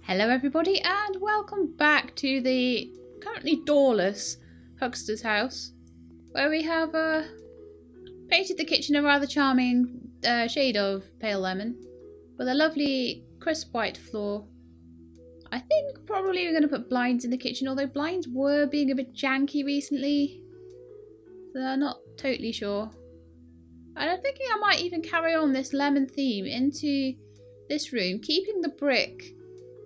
Hello everybody and welcome back to the currently doorless Hucksters house, where we have painted the kitchen a rather charming shade of pale lemon with a lovely crisp white floor. I think probably we're going to put blinds in the kitchen, although blinds were being a bit janky recently, so I'm not totally sure. And I'm thinking I might even carry on this lemon theme into this room, keeping the brick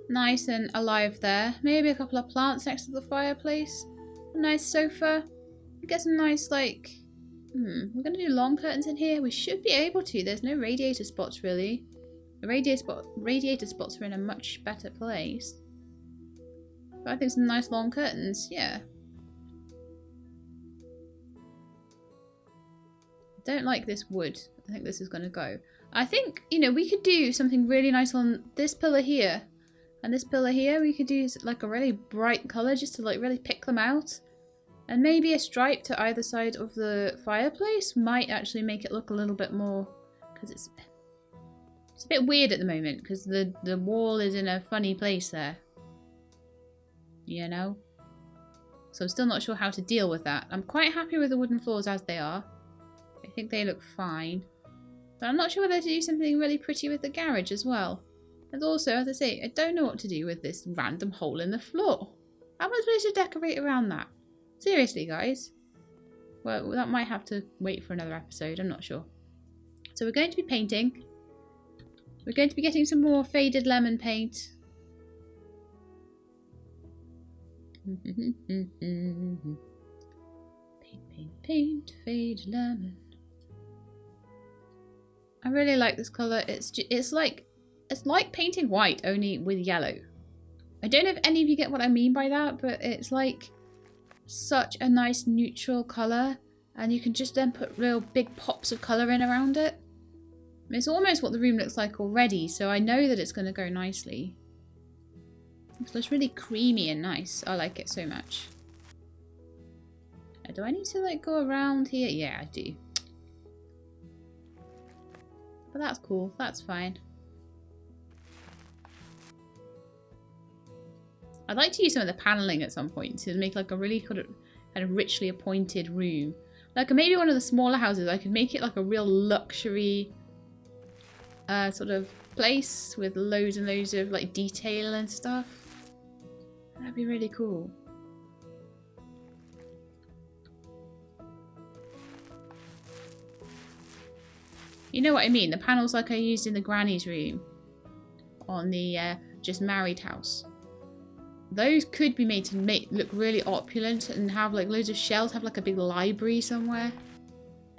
nice and alive there. Maybe a couple of plants next to the fireplace. A nice sofa. Get some nice, like... we're going to do long curtains in here. We should be able to. There's no radiator spots, really. The radiator spots are in a much better place. But I think some nice long curtains, yeah. I don't like this wood. I think this is going to go. I think, you know, we could do something really nice on this pillar here. And this pillar here, we could use like a really bright colour just to like really pick them out. And maybe a stripe to either side of the fireplace might actually make it look a little bit more, because it's a bit weird at the moment because the wall is in a funny place there. You know? So I'm still not sure how to deal with that. I'm quite happy with the wooden floors as they are. I think they look fine. But I'm not sure whether to do something really pretty with the garage as well. And also, as I say, I don't know what to do with this random hole in the floor. How am I supposed to decorate around that? Seriously, guys. Well, that might have to wait for another episode. I'm not sure. So we're going to be painting. We're going to be getting some more faded lemon paint. Paint, faded lemon. I really like this colour. It's like painting white, only with yellow. I don't know if any of you get what I mean by that, but it's like such a nice neutral colour, and you can just then put real big pops of colour in around it. It's almost what the room looks like already, so I know that it's going to go nicely. It's just really creamy and nice. I like it so much. Do I need to like go around here? Yeah, I do. But that's cool. That's fine. I'd like to use some of the paneling at some point to make like a really kind of richly appointed room. Like maybe one of the smaller houses, I could make it like a real luxury sort of place with loads and loads of like detail and stuff. That'd be really cool. You know what I mean? The panels like I used in the granny's room on the just married house. Those could be made to look really opulent and have like loads of shelves, have like a big library somewhere.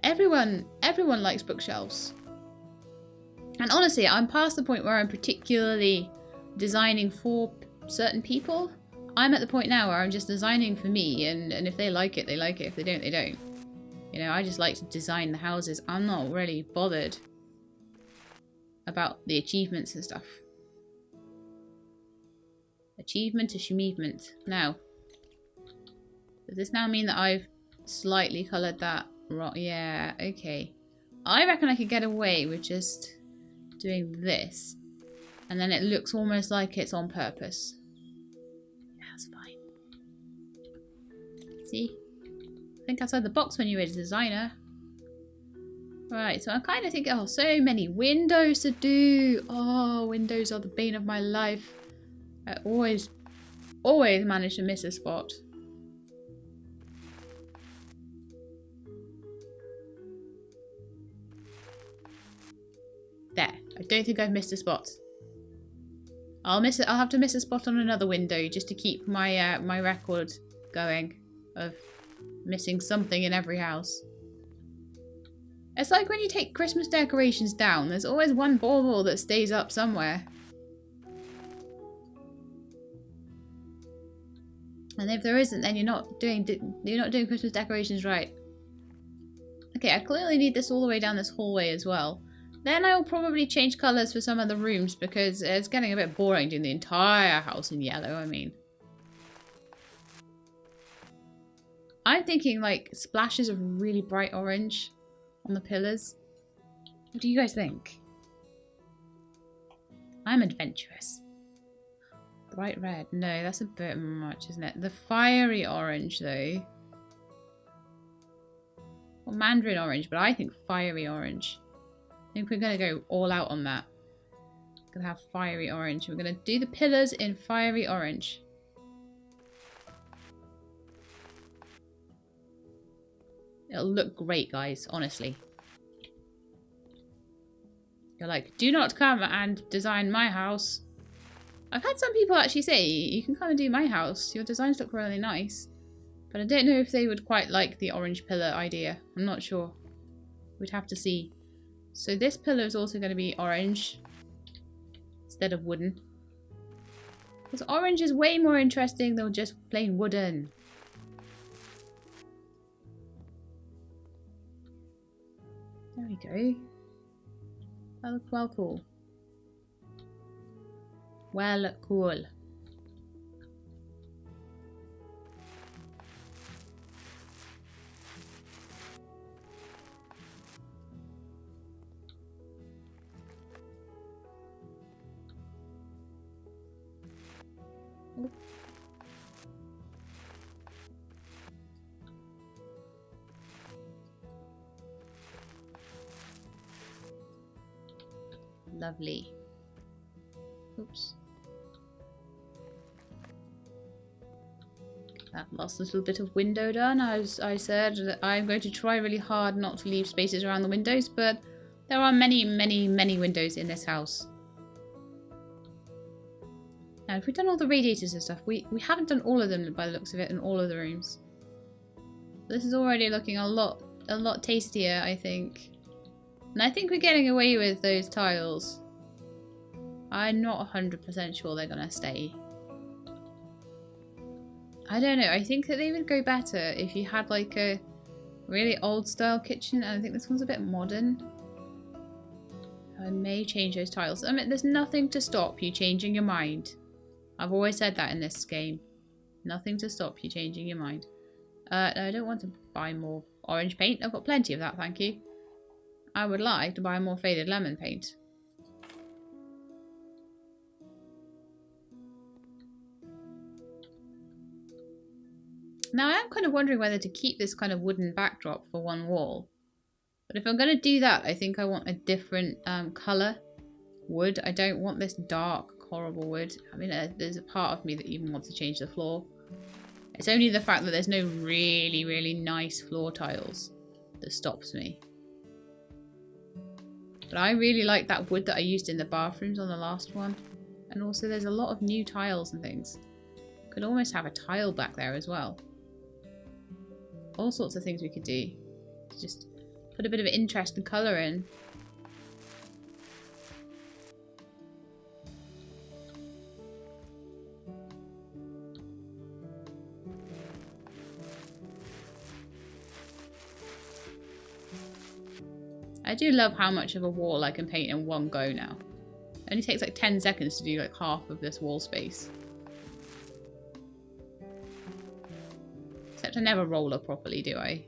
Everyone likes bookshelves. And honestly, I'm past the point where I'm particularly designing for certain people. I'm at the point now where I'm just designing for me, and if they like it, they like it. If they don't, they don't. You know, I just like to design the houses. I'm not really bothered about the achievements and stuff. Achievement to achievement. Now, does this now mean that I've slightly coloured that? Yeah, okay. I reckon I could get away with just doing this. And then it looks almost like it's on purpose. Yeah, that's fine. See? Think outside the box when you're a designer. Right, so I'm kind of thinking, oh, so many windows to do. Oh, windows are the bane of my life. I always manage to miss a spot. There. I don't think I've missed a spot. I'll have to miss a spot on another window just to keep my my record going of missing something in every house. It's like when you take Christmas decorations down, there's always one bauble that stays up somewhere. And if there isn't, then you're not doing Christmas decorations right. Okay, I clearly need this all the way down this hallway as well. Then I will probably change colours for some of the rooms because it's getting a bit boring doing the entire house in yellow, I mean. I'm thinking like splashes of really bright orange on the pillars. What do you guys think? I'm adventurous. Bright red. No, that's a bit much, isn't it? The fiery orange, though. Well, mandarin orange, but I think fiery orange. I think we're going to go all out on that. We're going to have fiery orange. We're going to do the pillars in fiery orange. It'll look great, guys, honestly. You're like, do not come and design my house. I've had some people actually say, you can come and do my house. Your designs look really nice. But I don't know if they would quite like the orange pillar idea. I'm not sure. We'd have to see. So this pillar is also going to be orange instead of wooden. Because orange is way more interesting than just plain wooden. There we go. That looks well cool. Well cool. Lovely. Oops. That last little bit of window done. As I said, that I'm going to try really hard not to leave spaces around the windows, but there are many, many, many windows in this house. Now, if we've done all the radiators and stuff, we haven't done all of them by the looks of it in all of the rooms. This is already looking a lot tastier, I think. And I think we're getting away with those tiles. I'm not 100% sure they're going to stay. I don't know. I think that they would go better if you had like a really old style kitchen. And I think this one's a bit modern. I may change those tiles. I mean, there's nothing to stop you changing your mind. I've always said that in this game. Nothing to stop you changing your mind. No, I don't want to buy more orange paint. I've got plenty of that, thank you. I would like to buy more faded lemon paint. Now I am kind of wondering whether to keep this kind of wooden backdrop for one wall. But if I'm going to do that, I think I want a different colour wood. I don't want this dark, horrible wood. I mean, there's a part of me that even wants to change the floor. It's only the fact that there's no really, really nice floor tiles that stops me. But I really like that wood that I used in the bathrooms on the last one. And also there's a lot of new tiles and things. Could almost have a tile back there as well. All sorts of things we could do. Just put a bit of interest and colour in. I do love how much of a wall I can paint in one go now. It only takes like 10 seconds to do like half of this wall space. Except I never roller properly, do I?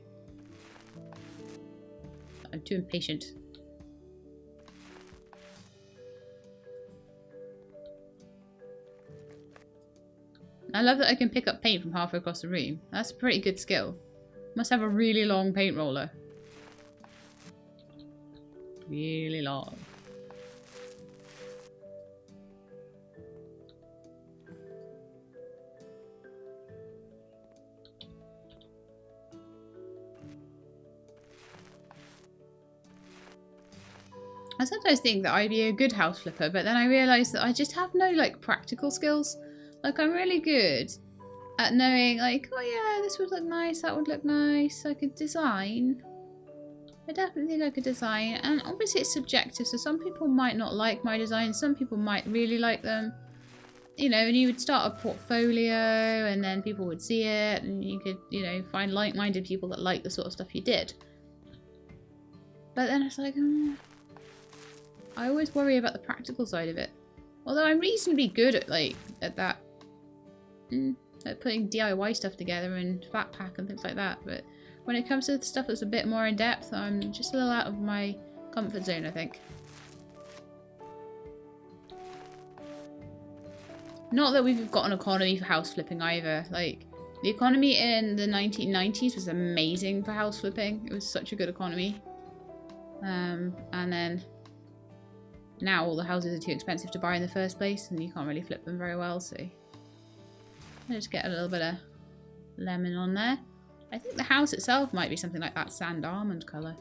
I'm too impatient. I love that I can pick up paint from halfway across the room. That's a pretty good skill. Must have a really long paint roller. Really long. I sometimes think that I'd be a good house flipper, but then I realise that I just have no like practical skills. Like I'm really good at knowing like, oh yeah, this would look nice, that would look nice. I could design. I definitely think I could design, and obviously it's subjective, so some people might not like my designs, some people might really like them. You know, and you would start a portfolio, and then people would see it, and you could, you know, find like-minded people that like the sort of stuff you did. But then it's like, I always worry about the practical side of it. Although I'm reasonably good at, like, at that, at putting DIY stuff together and flat pack and things like that, but when it comes to stuff that's a bit more in depth, I'm just a little out of my comfort zone, I think. Not that we've got an economy for house flipping either. Like, the economy in the 1990s was amazing for house flipping. It was such a good economy. And then now all the houses are too expensive to buy in the first place, and you can't really flip them very well, so I'll just get a little bit of lemon on there. I think the house itself might be something like that sand almond colour.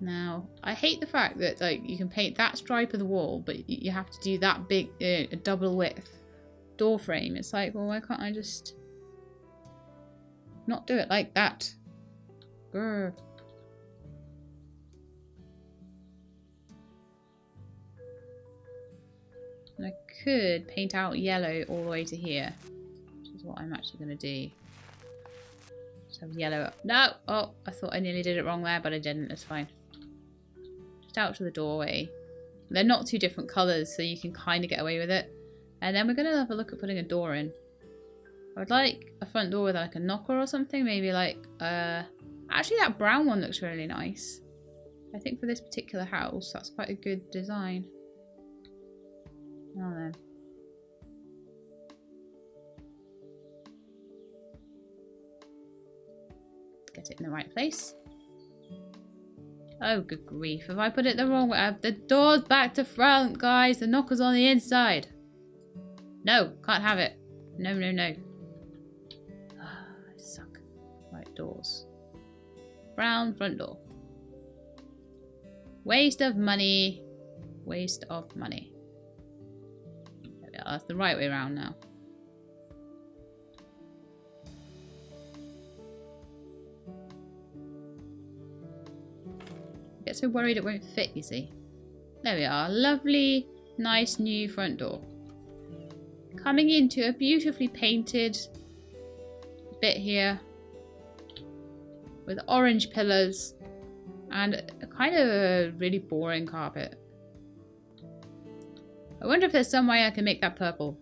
Now, I hate the fact that like you can paint that stripe of the wall, but you have to do that big double width door frame. It's like, well, why can't I just not do it like that? Grr. And I could paint out yellow all the way to here, which is what I'm actually going to do. Just have yellow up. No! Oh, I thought I nearly did it wrong there, but I didn't. It's fine. Just out to the doorway. They're not two different colours, so you can kind of get away with it. And then we're going to have a look at putting a door in. I would like a front door with like a knocker or something. Maybe like, actually that brown one looks really nice. I think for this particular house, that's quite a good design. Oh then. Get it in the right place. Oh, good grief. Have I put it the wrong way? The door's back to front, guys. The knocker's on the inside. No, can't have it. No, no, no. Ah, I suck. Right, doors. Brown front door. Waste of money. Waste of money. There we are. That's the right way around now. I get so worried it won't fit, you see. There we are. Lovely, nice new front door. Coming into a beautifully painted bit here with orange pillars and a kind of a really boring carpet. I wonder if there's some way I can make that purple.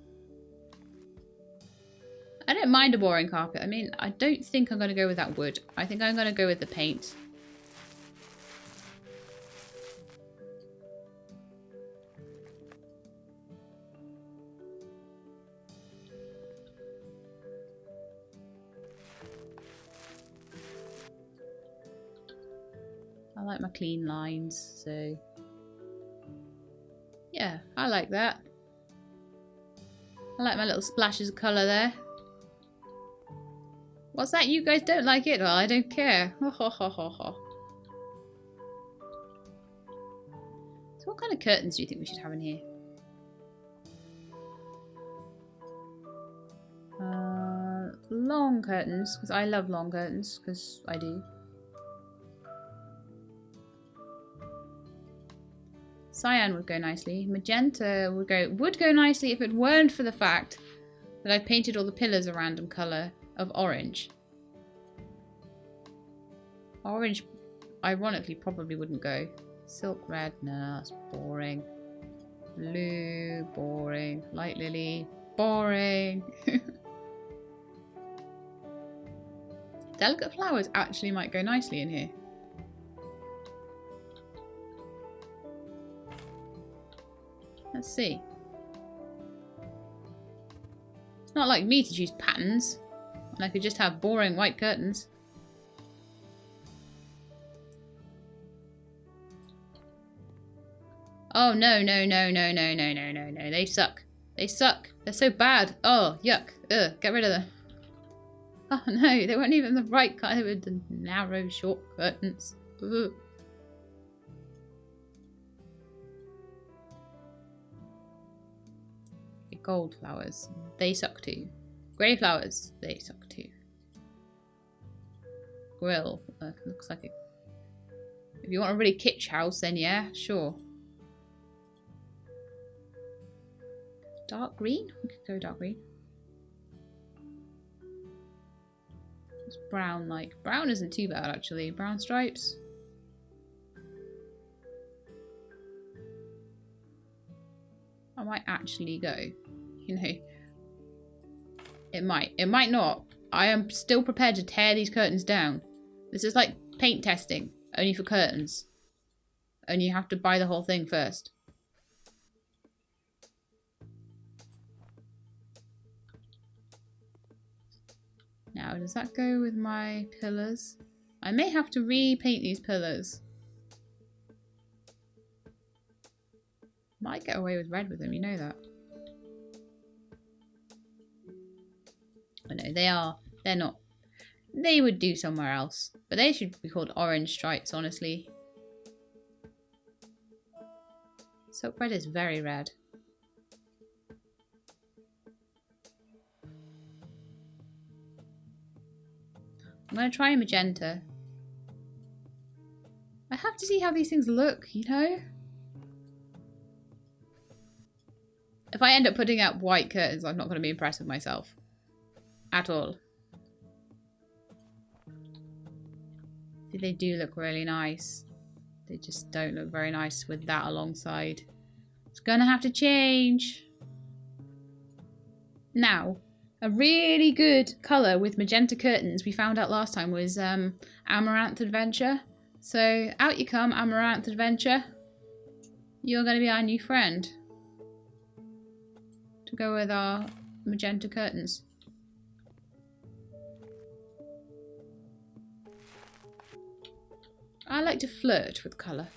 I don't mind a boring carpet. I mean, I don't think I'm going to go with that wood. I think I'm going to go with the paint. I like my clean lines, so yeah, I like that. I like my little splashes of colour there. What's that? You guys don't like it? Well, I don't care. Ho ho ho ho ho. So what kind of curtains do you think we should have in here? Long curtains, because I love long curtains, because I do. Cyan would go nicely. Magenta would go nicely if it weren't for the fact that I painted all the pillars a random colour of orange. Orange, ironically, probably wouldn't go. Silk red, no, that's boring. Blue, boring. Light lily, boring. Delicate flowers actually might go nicely in here. Let's see. It's not like me to choose patterns. And I could just have boring white curtains. Oh, no, no, no, no, no, no, no, no, no. They suck. They suck. They're so bad. Oh, yuck. Ugh, get rid of them. Oh, no, they weren't even the right kind of the narrow, short curtains. Ugh. Gold flowers, they suck too. Grey flowers, they suck too. Grill, looks like it. If you want a really kitsch house, then yeah, sure. Dark green? We could go dark green. It's brown like. Brown isn't too bad actually. Brown stripes. I might actually go. You know, it might not. I am still prepared to tear these curtains down. This is like paint testing, only for curtains. Only you have to buy the whole thing first. Now, does that go with my pillars? I may have to repaint these pillars. Might get away with red with them, you know that. But no, they're not. They would do somewhere else. But they should be called orange stripes, honestly. Silk red is very red. I'm going to try magenta. I have to see how these things look, you know? If I end up putting out white curtains, I'm not going to be impressed with myself. At all. See, they do look really nice. They just don't look very nice with that alongside. It's going to have to change. Now, a really good colour with magenta curtains we found out last time was Amaranth Adventure. So out you come, Amaranth Adventure. You're going to be our new friend. To go with our magenta curtains. I like to flirt with colour.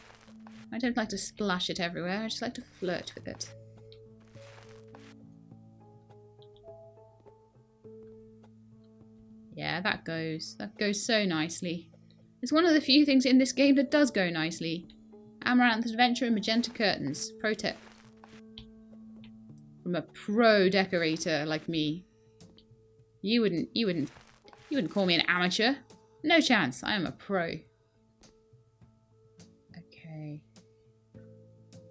I don't like to splash it everywhere, I just like to flirt with it. Yeah, that goes so nicely. It's one of the few things in this game that does go nicely. Amaranth Adventure and magenta curtains. Pro tip. From a pro decorator like me. You wouldn't call me an amateur. No chance. I am a pro. Okay.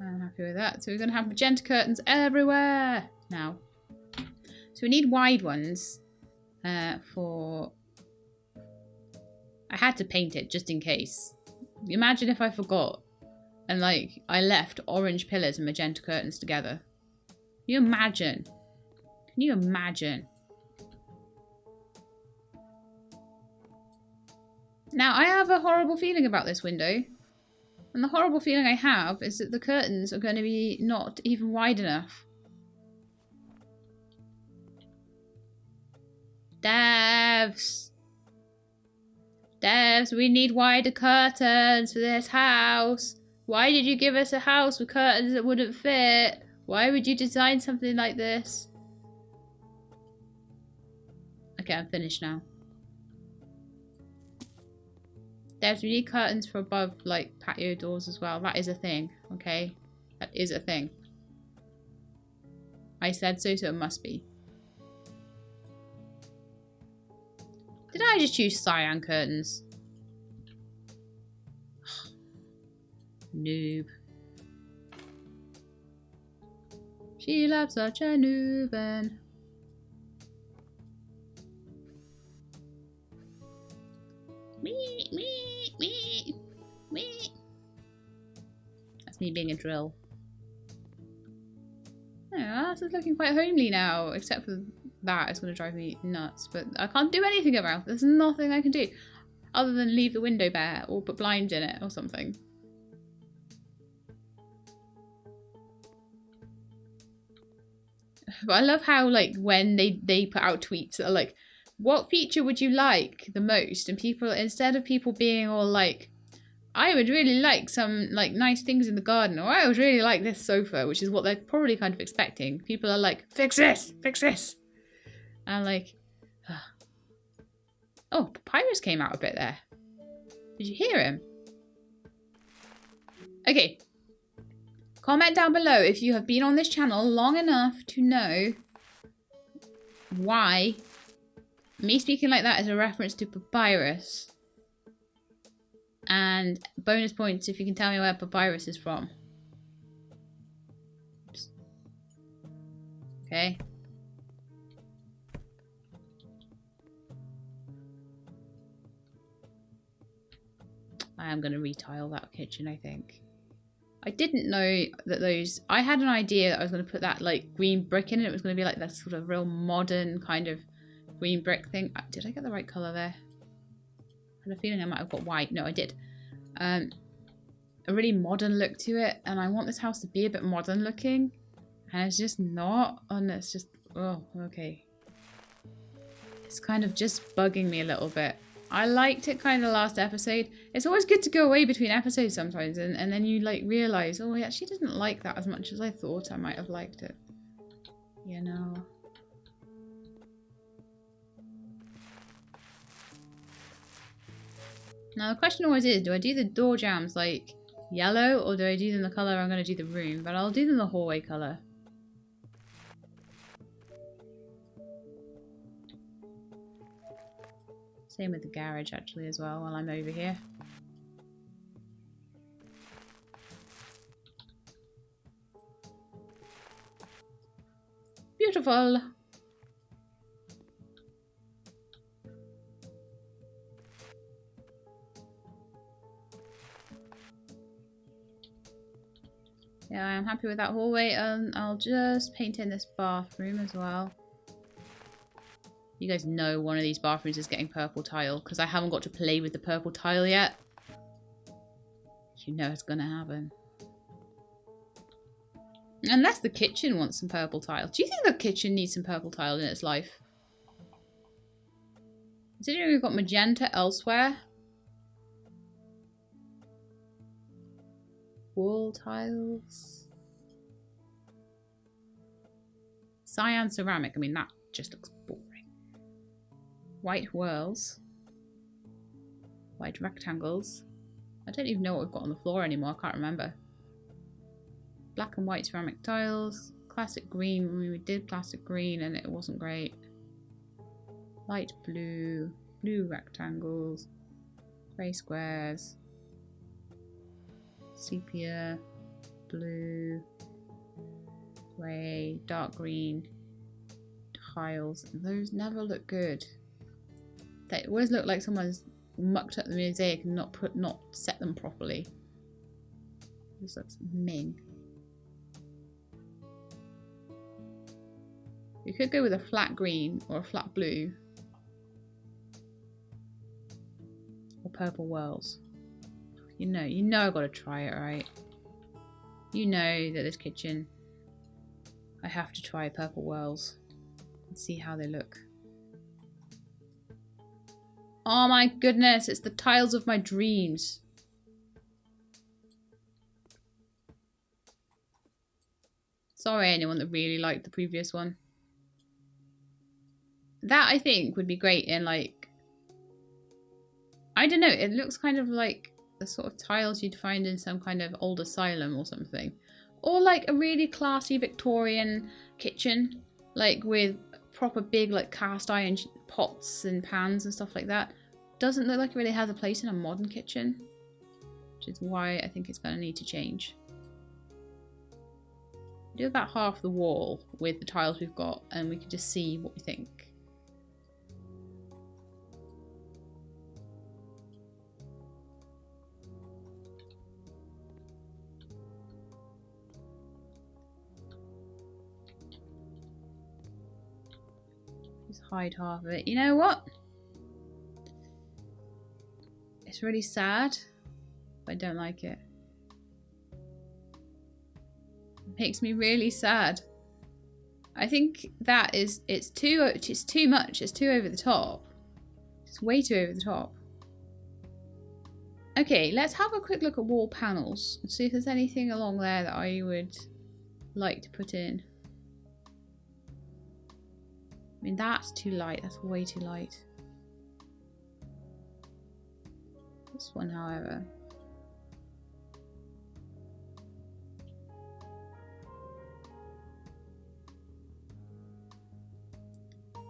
I'm happy with that. So we're going to have magenta curtains everywhere now. So we need wide ones for... I had to paint it just in case. Imagine if I forgot and like I left orange pillars and magenta curtains together. Can you imagine? Can you imagine? Now, I have a horrible feeling about this window. And the horrible feeling I have is that the curtains are going to be not even wide enough. Devs! Devs, we need wider curtains for this house. Why did you give us a house with curtains that wouldn't fit? Why would you design something like this? Okay, I'm finished now. Devs, we need curtains for above, like, patio doors as well. That is a thing, okay? That is a thing. I said so, so it must be. Did I just choose cyan curtains? Noob. She loves such a noob. Me. That's me being a drill. Oh, this is looking quite homely now, except for that. It's going to drive me nuts, but I can't do anything about it. There's nothing I can do other than leave the window bare or put blinds in it or something. But I love how, like, when they put out tweets that are like, what feature would you like the most? And people, instead of people being all like, I would really like some, like, nice things in the garden, or I would really like this sofa, which is what they're probably kind of expecting. People are like, fix this! Fix this! And I'm like, ugh. Oh, Papyrus came out a bit there. Did you hear him? Okay. Comment down below if you have been on this channel long enough to know why me speaking like that is a reference to Papyrus. And bonus points if you can tell me where Papyrus is from. Oops. Okay. I am going to retile that kitchen, I think. I didn't know that those... I had an idea that I was going to put that, like, green brick in, and it was going to be, like, that sort of real modern kind of green brick thing. Did I get the right colour there? I had a feeling I might have got white. No, I did. A really modern look to it, and I want this house to be a bit modern looking, and it's just not. And it's just... Oh, okay. It's kind of just bugging me a little bit. I liked it kind of last episode. It's always good to go away between episodes sometimes and then you like realise, oh, I actually didn't like that as much as I thought I might have liked it. You know. Now the question always is, do I do the door jambs like yellow or do I do them the colour I'm going to do the room? But I'll do them the hallway colour. Same with the garage actually as well while I'm over here. Beautiful! Yeah, I'm happy with that hallway. I'll just paint in this bathroom as well. You guys know one of these bathrooms is getting purple tile because I haven't got to play with the purple tile yet. You know it's gonna happen. Unless the kitchen wants some purple tile. Do you think the kitchen needs some purple tile in its life? Considering we've got magenta elsewhere. Wall tiles. Cyan ceramic. I mean, that just looks boring. White whirls. White rectangles. I don't even know what we've got on the floor anymore. I can't remember. Black and white ceramic tiles. Classic green. I mean, we did classic green and it wasn't great. Light blue. Blue rectangles. Grey squares. Sepia. Blue. Grey. Dark green. Tiles. Those never look good. They always look like someone's mucked up the mosaic and not set them properly. This looks ming. You could go with a flat green or a flat blue. Or purple whirls. You know I've got to try it, right? You know that this kitchen, I have to try purple whirls and see how they look. Oh my goodness, it's the tiles of my dreams. Sorry anyone that really liked the previous one. That I think would be great in like, I don't know, it looks kind of like the sort of tiles you'd find in some kind of old asylum or something. Or like a really classy Victorian kitchen, like with proper big like cast iron pots and pans and stuff like that. Doesn't look like it really has a place in a modern kitchen, which is why I think it's going to need to change. Do about half the wall with the tiles we've got and we can just see what we think. Just hide half of it. You know what? It's really sad, but I don't like it. It makes me really sad. I think that is, it's too much. It's too over the top. It's way too over the top. Okay, let's have a quick look at wall panels and see if there's anything along there that I would like to put in. I mean, that's too light. That's way too light. This one, however.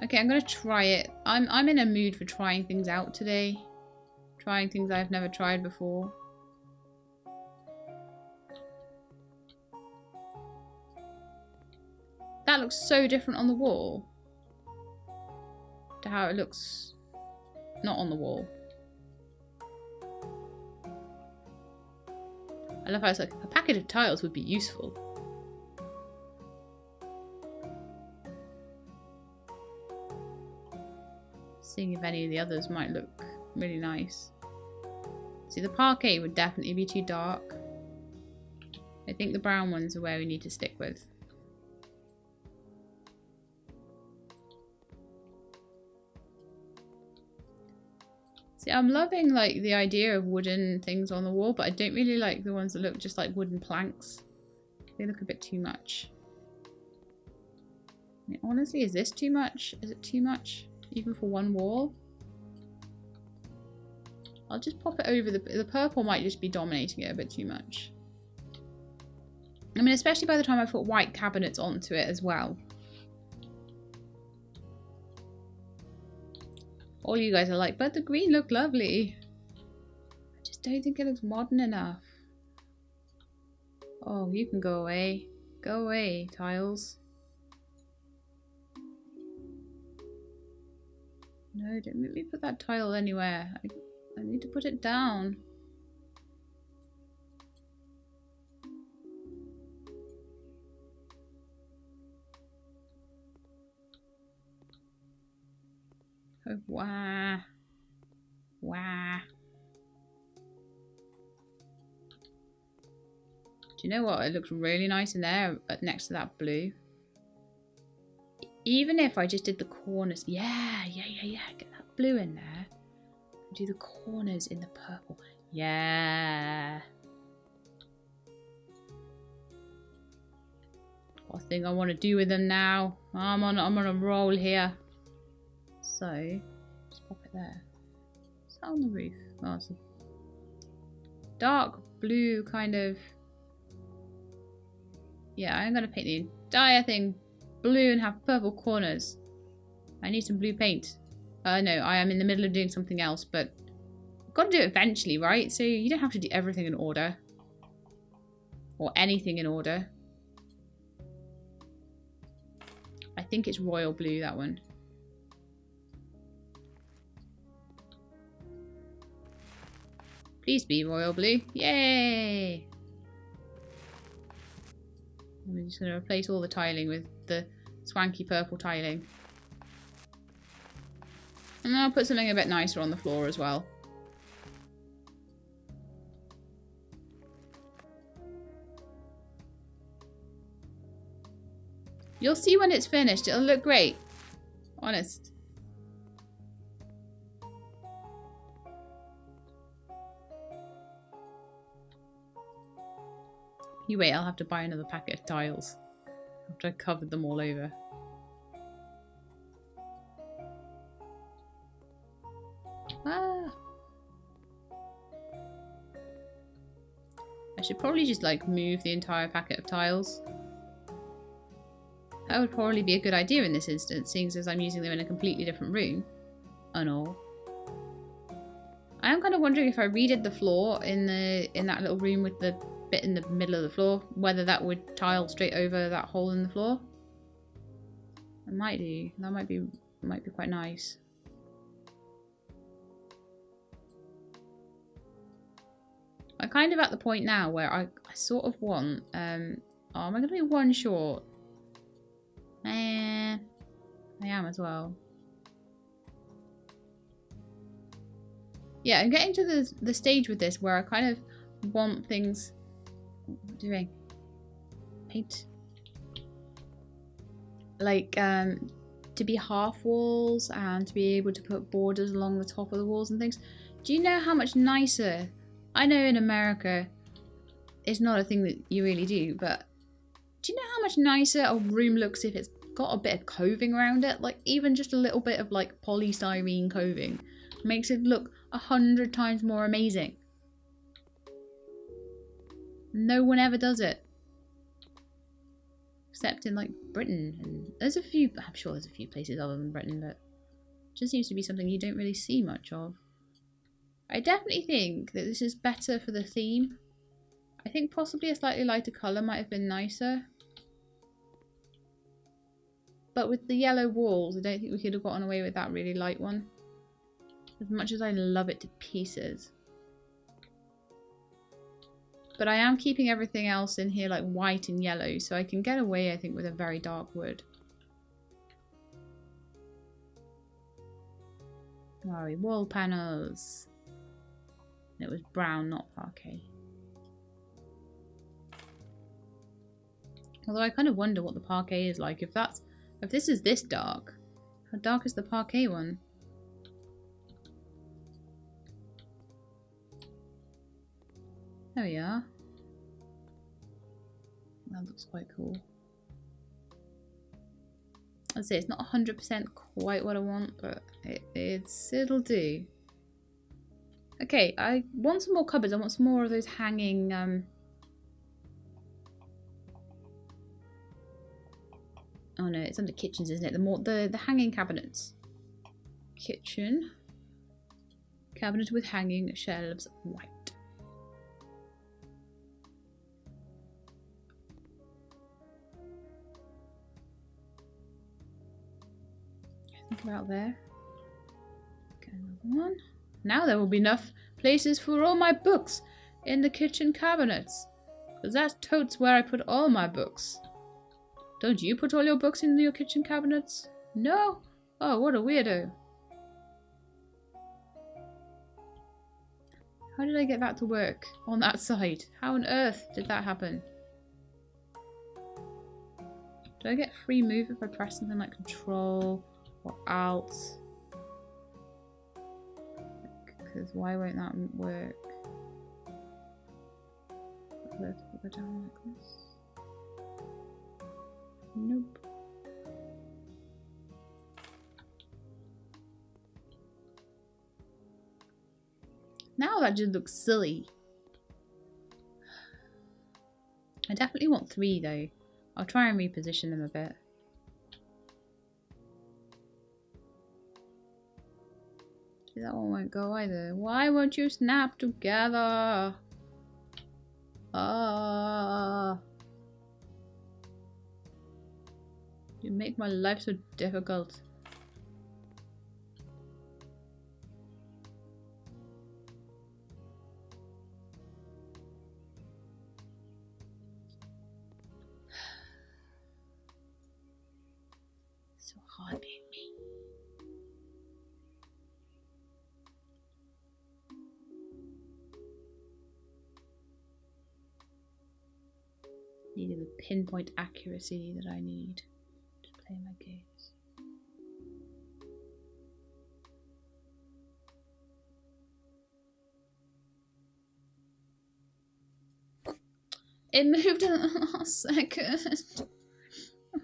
Okay, I'm gonna try it. I'm in a mood for trying things out today. Trying things I've never tried before. That looks so different on the wall to how it looks not on the wall. I love how it's like a packet of tiles would be useful. Seeing if any of the others might look really nice. See, the parquet would definitely be too dark. I think the brown ones are where we need to stick with. See, I'm loving like the idea of wooden things on the wall, but I don't really like the ones that look just like wooden planks. They look a bit too much. I mean, honestly, is this too much? Is it too much? Even for one wall? I'll just pop it over. The purple might just be dominating it a bit too much. I mean, especially by the time I put white cabinets onto it as well. All you guys are like, but the green looked lovely. I just don't think it looks modern enough. Oh, you can go away. Go away, tiles. No, don't make me put that tile anywhere. I need to put it down. Oh, wow. Wow. Do you know what? It looks really nice in there next to that blue. Even if I just did the corners. Yeah. Get that blue in there. Do the corners in the purple. Yeah. What thing I want to do with them now? I'm on a roll here. So, just pop it there. Is that on the roof? Oh, it's a dark blue kind of. Yeah, I'm gonna paint the entire thing blue and have purple corners. I need some blue paint. No, I am in the middle of doing something else, but I've got to do it eventually, right? So you don't have to do everything in order. Or anything in order. I think it's royal blue, that one. Please be royal blue. Yay! I'm just going to replace all the tiling with the swanky purple tiling. And I'll put something a bit nicer on the floor as well. You'll see when it's finished. It'll look great. Honest. You wait, I'll have to buy another packet of tiles. After I covered them all over. Ah. I should probably just like move the entire packet of tiles. That would probably be a good idea in this instance, seeing as I'm using them in a completely different room. And all. I am kind of wondering if I redid the floor in that little room with the bit in the middle of the floor, whether that would tile straight over that hole in the floor. It might do. That might be quite nice. I'm kind of at the point now where I sort of want oh, am I gonna be one short? I am as well. Yeah, I'm getting to the stage with this where I kind of want things. What am I doing? Paint. Like to be half walls and to be able to put borders along the top of the walls and things. Do you know how much nicer? I know in America it's not a thing that you really do, but do you know how much nicer a room looks if it's got a bit of coving around it? Like even just a little bit of like polystyrene coving makes it look 100 times more amazing. No one ever does it. Except in like Britain. And there's a few, I'm sure there's a few places other than Britain, but it just seems to be something you don't really see much of. I definitely think that this is better for the theme. I think possibly a slightly lighter colour might have been nicer. But with the yellow walls, I don't think we could have gotten away with that really light one. As much as I love it to pieces. But I am keeping everything else in here like white and yellow, so I can get away, I think, with a very dark wood. Where are we? Wall panels. It was brown, not parquet. Although I kind of wonder what the parquet is like. If this is this dark, how dark is the parquet one? There we are. That looks quite cool. I'd say it's not 100% quite what I want, but it'll do. Okay, I want some more cupboards. I want some more of those hanging oh no, it's under kitchens, isn't it? The hanging cabinets. Kitchen. Cabinet with hanging shelves, white. I think about there. Okay, another one. Now there will be enough places for all my books in the kitchen cabinets. Because that's totes where I put all my books. Don't you put all your books in your kitchen cabinets? No? Oh, what a weirdo. How did I get that to work on that side? How on earth did that happen? Do I get free move if I press something like Control or Alt? Because why won't that work? Go down like this. Nope. Now that just looks silly. I definitely want 3 though. I'll try and reposition them a bit. See, that one won't go either. Why won't you snap together? Ah. You make my life so difficult. So hard being me. Needed the pinpoint accuracy that I need to play my games. It moved in the last second.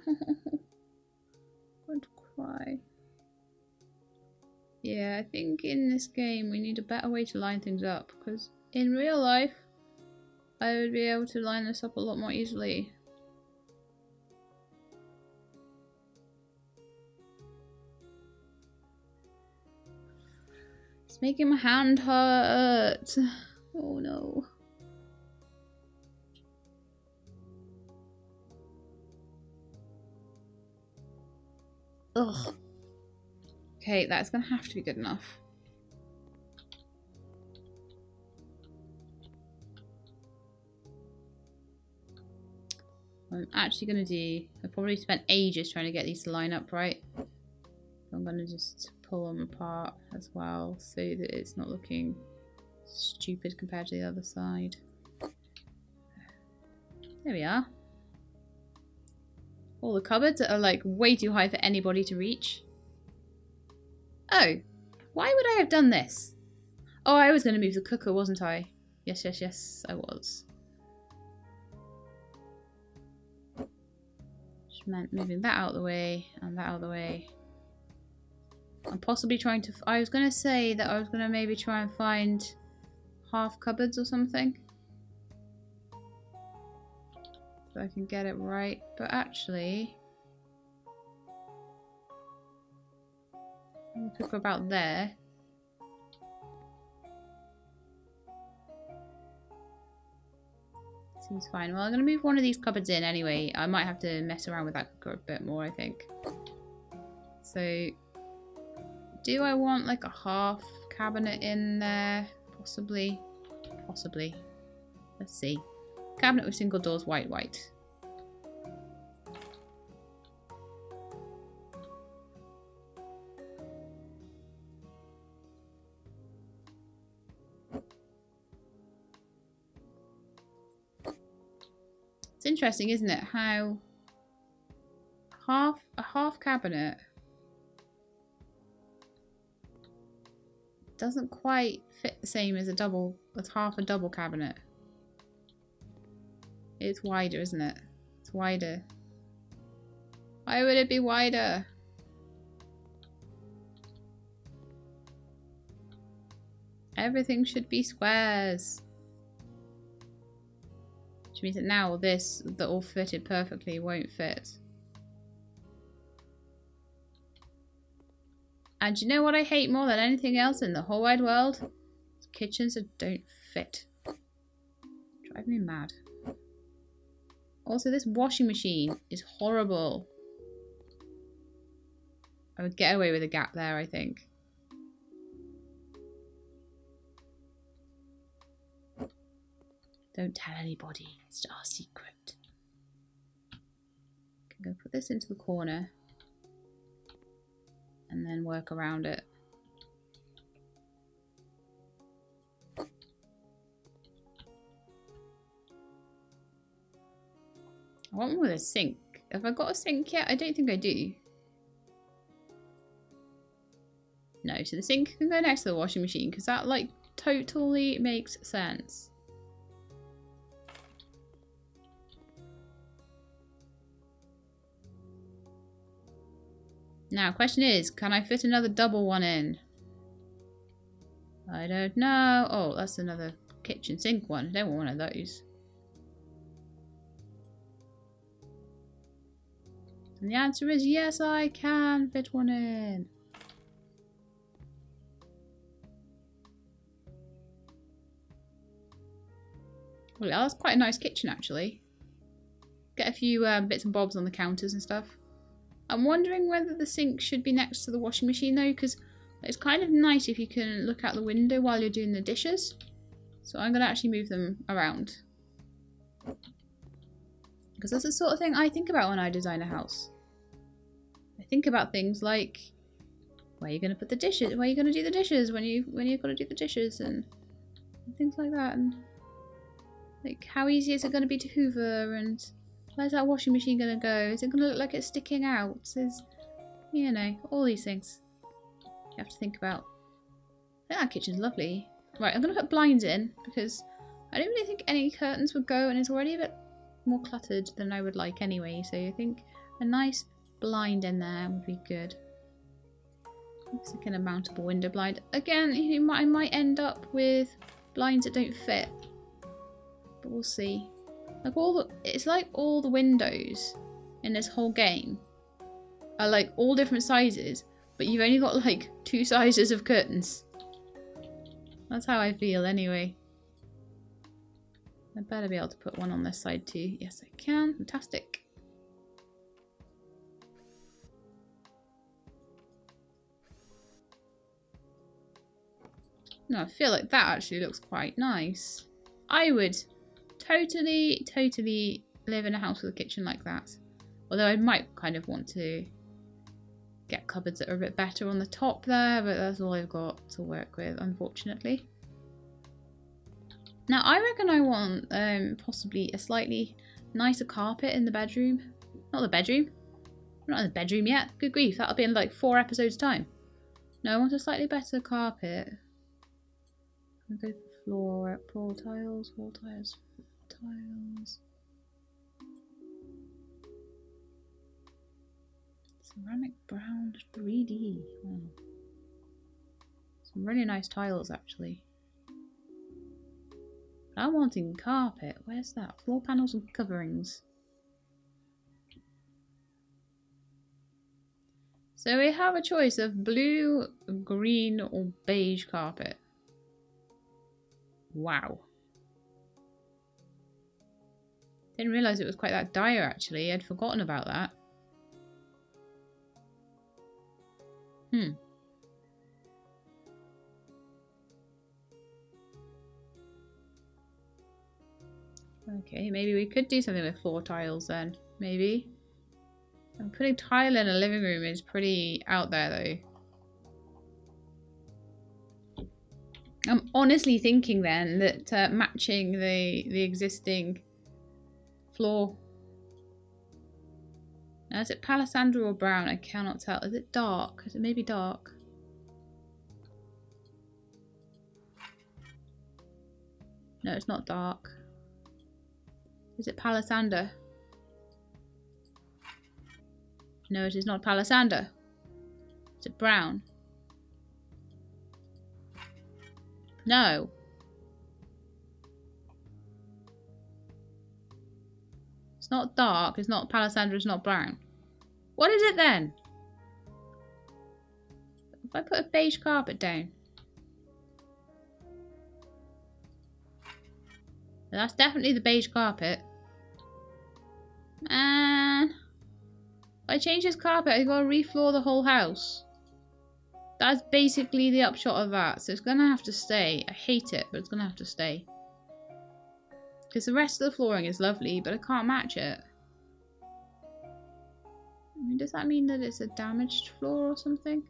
I'm going to cry. Yeah, I think in this game we need a better way to line things up, because in real life I would be able to line this up a lot more easily. It's making my hand hurt. Oh no. Ugh. Okay, that's gonna have to be good enough. What I'm actually gonna do, I probably spent ages trying to get these to line up right. I'm gonna just pull them apart as well so that it's not looking stupid compared to the other side. There we are. All the cupboards are like way too high for anybody to reach. Oh, why would I have done this? Oh, I was going to move the cooker, wasn't I? Yes, yes, yes, I was. Which meant moving that out of the way and that out of the way. I'm possibly trying to... I was going to say that I was going to maybe try and find half cupboards or something. So I can get it right. But actually... I'm going to go about there. Seems fine. Well, I'm going to move one of these cupboards in anyway. I might have to mess around with that cooker a bit more, I think. So... do I want like a half cabinet in there? Possibly. Possibly. Let's see. Cabinet with single doors, white, white. It's interesting, isn't it? How a half cabinet doesn't quite fit the same as half a double cabinet. It's wider, isn't it? It's wider. Why would it be wider? Everything should be squares. Which means that now this, that all fitted perfectly, won't fit. And you know what I hate more than anything else in the whole wide world? Kitchens that don't fit. Drive me mad. Also, this washing machine is horrible. I would get away with a gap there, I think. Don't tell anybody. It's our secret. I'm going to put this into the corner. And then work around it. I want one with a sink. Have I got a sink yet? I don't think I do. No, so the sink can go next to the washing machine because that like totally makes sense. Now, question is, can I fit another double one in? I don't know. Oh, that's another kitchen sink one. I don't want one of those. And the answer is yes, I can fit one in. Well, that's quite a nice kitchen, actually. Get a few bits and bobs on the counters and stuff. I'm wondering whether the sink should be next to the washing machine, though, because it's kind of nice if you can look out the window while you're doing the dishes. So I'm going to actually move them around. Because that's the sort of thing I think about when I design a house. I think about things like where you're going to put the dishes, where you're going to do the dishes when you've got to do the dishes, and things like that. And like, how easy is it going to be to hoover, and where's that washing machine going to go? Is it going to look like it's sticking out? There's, you know, all these things you have to think about. I think that kitchen's lovely. Right, I'm going to put blinds in because I don't really think any curtains would go, and it's already a bit more cluttered than I would like anyway. So I think a nice blind in there would be good. Looks like a mountable window blind. Again, I might end up with blinds that don't fit, but we'll see. Like it's like all the windows in this whole game are like all different sizes, but you've only got like 2 sizes of curtains. That's how I feel anyway. I better be able to put one on this side too. Yes, I can. Fantastic. No, I feel like that actually looks quite nice. I would totally live in a house with a kitchen like that. Although I might kind of want to get cupboards that are a bit better on the top there, but that's all I've got to work with, unfortunately. Now, I reckon I want possibly a slightly nicer carpet in the bedroom. Not the bedroom. We're not in the bedroom yet. Good grief, that'll be in like 4 episodes' time. No, I want a slightly better carpet. I'm going to go for floor tiles, tiles. Ceramic brown 3D. Oh. Some really nice tiles, actually. But I'm wanting carpet. Where's that? Floor panels and coverings. So we have a choice of blue, green, or beige carpet. Wow. Didn't realise it was quite that dire, actually. I'd forgotten about that. Okay, maybe we could do something with floor tiles then. Maybe. And putting tile in a living room is pretty out there, though. I'm honestly thinking then that matching the existing floor. Now, is it palisandre or brown? I cannot tell. Is it dark? Is it maybe dark? No, it's not dark. Is it palisander? No, it is not palisander. Is it brown? No. It's not dark, it's not palisander, it's not brown. What is it then? If I put a beige carpet down. That's definitely the beige carpet. And if I change this carpet, I gotta refloor the whole house. That's basically the upshot of that. So it's gonna have to stay. I hate it, but it's gonna have to stay. Because the rest of the flooring is lovely, but I can't match it. I mean, does that mean that it's a damaged floor or something?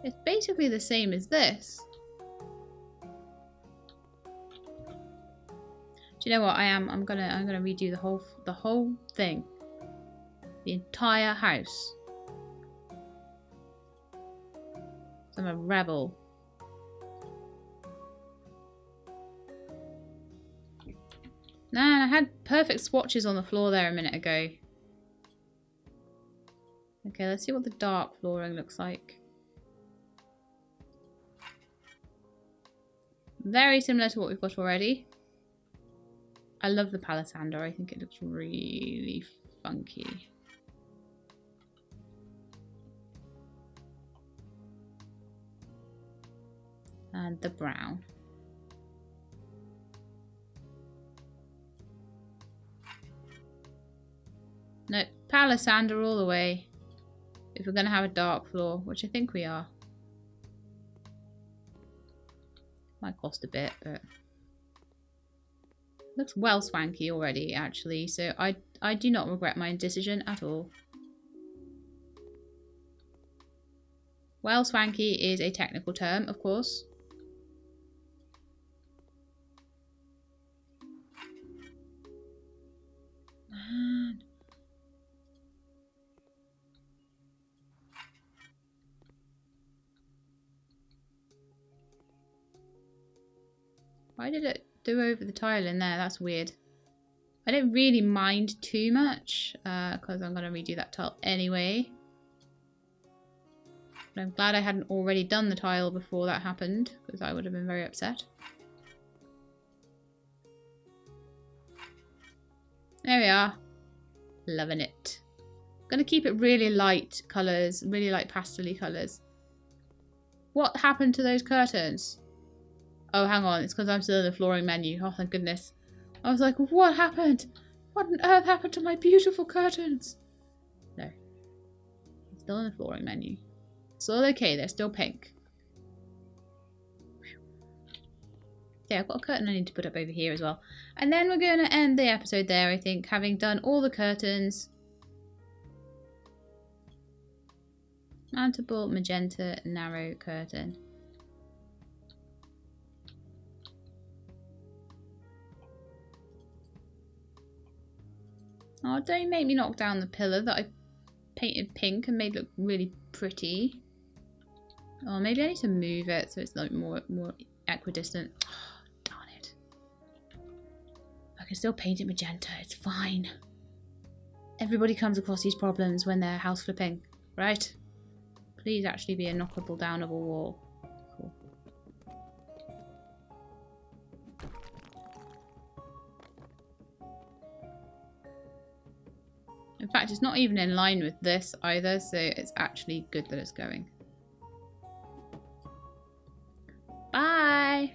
It's basically the same as this. Do you know what? I'm gonna redo the whole thing. The entire house. So I'm a rebel. Man, I had perfect swatches on the floor there a minute ago. Okay, let's see what the dark flooring looks like. Very similar to what we've got already. I love the palisander. I think it looks really funky. And the brown. No, palisander all the way. If we're going to have a dark floor, which I think we are. Might cost a bit, but looks well swanky already, actually. So I do not regret my decision at all. Well swanky is a technical term, of course. Man. Why did it do over the tile in there? That's weird. I don't really mind too much because I'm going to redo that tile anyway. But I'm glad I hadn't already done the tile before that happened because I would have been very upset. There we are. Loving it. I'm going to keep it really light colours, really light pastel-y colours. What happened to those curtains? Oh, hang on. It's because I'm still in the flooring menu. Oh, thank goodness. I was like, what happened? What on earth happened to my beautiful curtains? No. It's still in the flooring menu. It's all okay. They're still pink. Yeah, I've got a curtain I need to put up over here as well. And then we're going to end the episode there, I think, having done all the curtains. Mountable magenta narrow curtain. Oh, don't make me knock down the pillar that I painted pink and made look really pretty. Oh, maybe I need to move it so it's like more equidistant. Oh, darn it. I can still paint it magenta. It's fine. Everybody comes across these problems when they're house flipping, right? Please actually be a knockable downable wall. Cool. In fact, it's not even in line with this either, so it's actually good that it's going. Bye!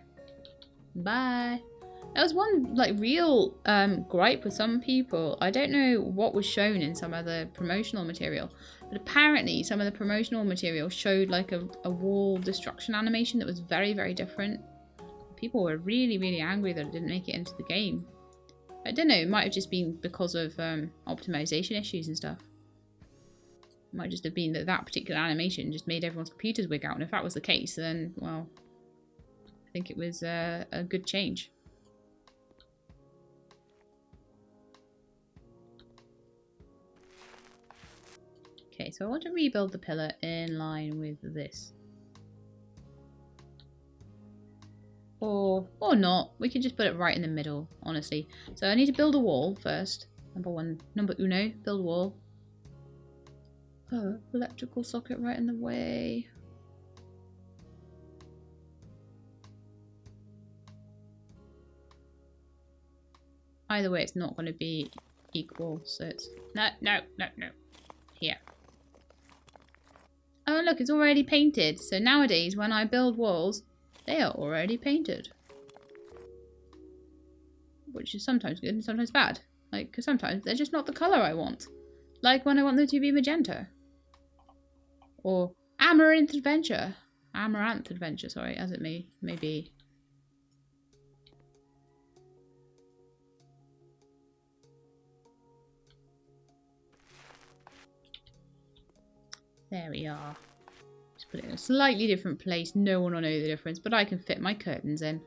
Bye! There was one like real gripe with some people. I don't know what was shown in some of the promotional material, but apparently some of the promotional material showed like a wall destruction animation that was very, very different. People were really, really angry that it didn't make it into the game. I don't know, it might have just been because of optimization issues and stuff. It might just have been that that particular animation just made everyone's computers wig out, and if that was the case, then, well, I think it was a good change. Okay, so I want to rebuild the pillar in line with this. Or not. We could just put it right in the middle, honestly. So I need to build a wall first. Number uno, build a wall. Oh, electrical socket right in the way. Either way, it's not going to be equal, so it's... No. Here. Oh, look, it's already painted. So nowadays, when I build walls, they are already painted. Which is sometimes good and sometimes bad. Like, because sometimes they're just not the colour I want. Like when I want them to be magenta. Or Amaranth Adventure, sorry, as it may be. There we are. Just put it in a slightly different place. No one will know the difference, but I can fit my curtains in.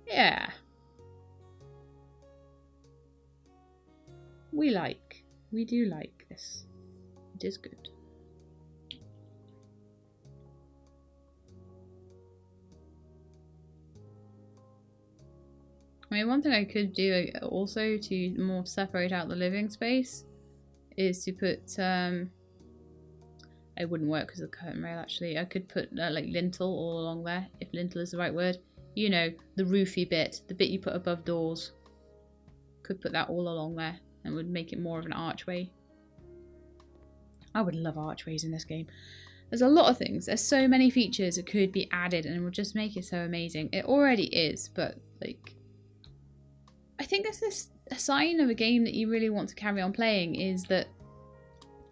Yeah. We do like this. It is good. I mean, one thing I could do also to more separate out the living space is to put, it wouldn't work because of the curtain rail actually. I could put like lintel all along there, if lintel is the right word. You know, the roofy bit, the bit you put above doors. Could put that all along there and would make it more of an archway. I would love archways in this game. There's a lot of things. There's so many features that could be added and it would just make it so amazing. It already is, but like... I think that's a sign of a game that you really want to carry on playing is that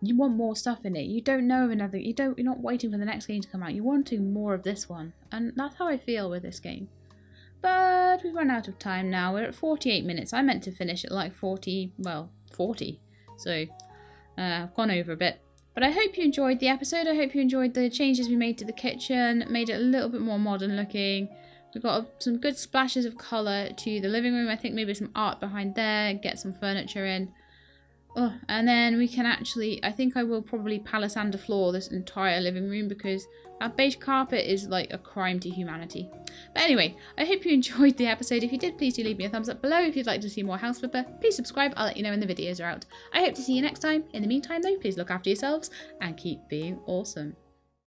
you want more stuff in it. You don't know of another... You're not waiting for the next game to come out. You're wanting more of this one. And that's how I feel with this game. But we've run out of time now. We're at 48 minutes. I meant to finish at like 40. Well, 40. So I've gone over a bit. But I hope you enjoyed the episode. I hope you enjoyed the changes we made to the kitchen. Made it a little bit more modern looking. We've got some good splashes of colour to the living room. I think maybe some art behind there. Get some furniture in. Oh, and then we can actually... I think I will probably palisander floor this entire living room because our beige carpet is like a crime to humanity. But anyway, I hope you enjoyed the episode. If you did, please do leave me a thumbs up below. If you'd like to see more House Flipper, please subscribe. I'll let you know when the videos are out. I hope to see you next time. In the meantime though, please look after yourselves and keep being awesome.